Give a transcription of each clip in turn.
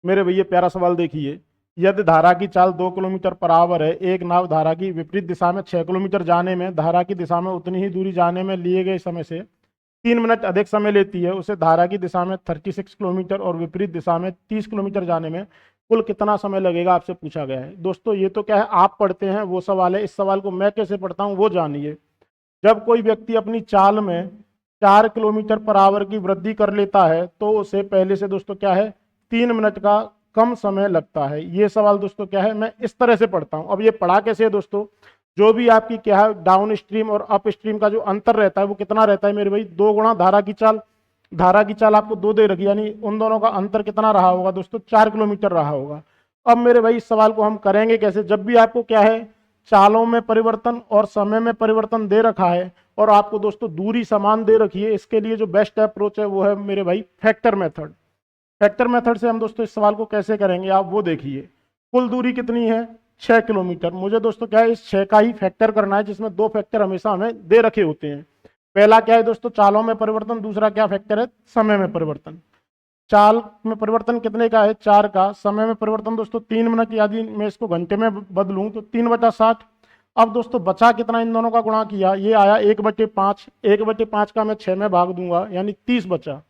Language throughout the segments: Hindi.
मेरे भैया प्यारा सवाल देखिए, यदि धारा की चाल 2 किलोमीटर पर आवर है, एक नाव धारा की विपरीत दिशा में 6 किलोमीटर जाने में, धारा की दिशा में उतनी ही दूरी जाने में लिए गए समय से 3 मिनट अधिक समय लेती है, उसे धारा की दिशा में 36 किलोमीटर और विपरीत दिशा में 30 किलोमीटर जाने में कुल कितना समय लगेगा, आपसे पूछा गया है। दोस्तों ये तो क्या है, आप पढ़ते हैं वो सवाल है, इस सवाल को मैं कैसे पढ़ता हूँ वो जानिए। जब कोई व्यक्ति अपनी चाल में 4 किलोमीटर पर आवर की वृद्धि कर लेता है तो उसे पहले से दोस्तों क्या है, 3 मिनट का कम समय लगता है। ये सवाल दोस्तों क्या है, मैं इस तरह से पढ़ता हूं। अब ये पढ़ा कैसे है दोस्तों, जो भी आपकी क्या है डाउन स्ट्रीम और अप स्ट्रीम का जो अंतर रहता है वो कितना रहता है मेरे भाई, 2 गुणा धारा की चाल। धारा की चाल आपको 2 दे रखी, यानी उन दोनों का अंतर कितना रहा होगा दोस्तों, 4 किलोमीटर रहा होगा। अब मेरे भाई इस सवाल को हम करेंगे कैसे, जब भी आपको क्या है चालों में परिवर्तन और समय में परिवर्तन दे रखा है और आपको दोस्तों दूरी समान दे रखी है, इसके लिए जो बेस्ट अप्रोच है वो है मेरे भाई फैक्टर मेथड। फैक्टर मेथड से हम दोस्तों इस सवाल को कैसे करेंगे आप वो देखिए। कुल दूरी कितनी है, 6 किलोमीटर। मुझे दोस्तों क्या है इस 6 का ही फैक्टर करना है, जिसमें 2 फैक्टर हमेशा हमें दे रखे होते हैं। पहला क्या है दोस्तों, चालों में परिवर्तन, दूसरा क्या फैक्टर है, समय में परिवर्तन। चाल में परिवर्तन कितने का है, 4 का। समय में परिवर्तन दोस्तों 3 मिनट, यदि मैं इसको घंटे में बदलूं तो 3/60। अब दोस्तों बचा कितना, इन दोनों का गुणा किया, ये आया 1/5। 1/5 का मैं 6 में भाग दूंगा, यानी 30 बचा।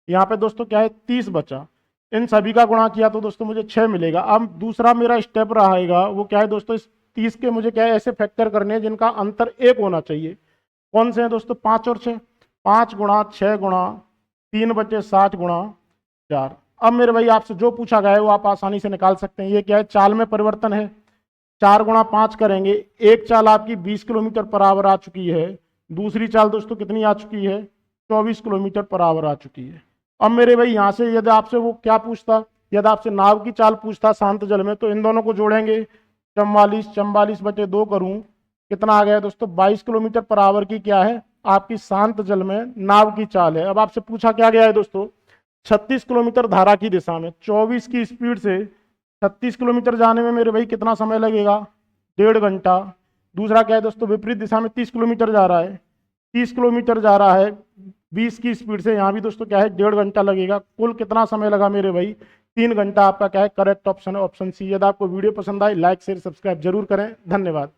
यहाँ पे दोस्तों क्या है 30 बचा। इन सभी का गुणा किया तो दोस्तों मुझे 6 मिलेगा। अब दूसरा मेरा स्टेप रहेगा वो क्या है दोस्तों, इस 30 के मुझे क्या है ऐसे फैक्टर करने हैं जिनका अंतर 1 होना चाहिए। कौन से हैं दोस्तों, 5 और 6। 5 गुणा 6 गुणा 3/60 गुणा 4। अब मेरे भाई आपसे जो पूछा गया है वो आप आसानी से निकाल सकते हैं। ये क्या है, चाल में परिवर्तन है। 4 गुणा 5 करेंगे, एक चाल आपकी 20 किलोमीटर पर आवर आ चुकी है, दूसरी चाल दोस्तों कितनी आ चुकी है, 24 किलोमीटर पर आवर आ चुकी है। अब मेरे भाई यहाँ से यदि आपसे वो क्या पूछता, यदि आपसे नाव की चाल पूछता शांत जल में, तो इन दोनों को जोड़ेंगे, 44/2 करूँ, कितना आ गया दोस्तों, 22 किलोमीटर पर आवर की क्या है आपकी शांत जल में नाव की चाल है। अब आपसे पूछा क्या गया है दोस्तों, 36 किलोमीटर धारा की दिशा में 24 की स्पीड से 36 किलोमीटर जाने में मेरे भाई कितना समय लगेगा, 1.5 घंटा। दूसरा क्या है दोस्तों, विपरीत दिशा में 30 किलोमीटर जा रहा है, 30 किलोमीटर जा रहा है 20 की स्पीड से, यहाँ भी दोस्तों क्या है 1.5 घंटा लगेगा। कुल कितना समय लगा मेरे भाई, 3 घंटा। आपका क्या है करेक्ट ऑप्शन है ऑप्शन सी। यदि आपको वीडियो पसंद आए लाइक शेयर सब्सक्राइब जरूर करें। धन्यवाद।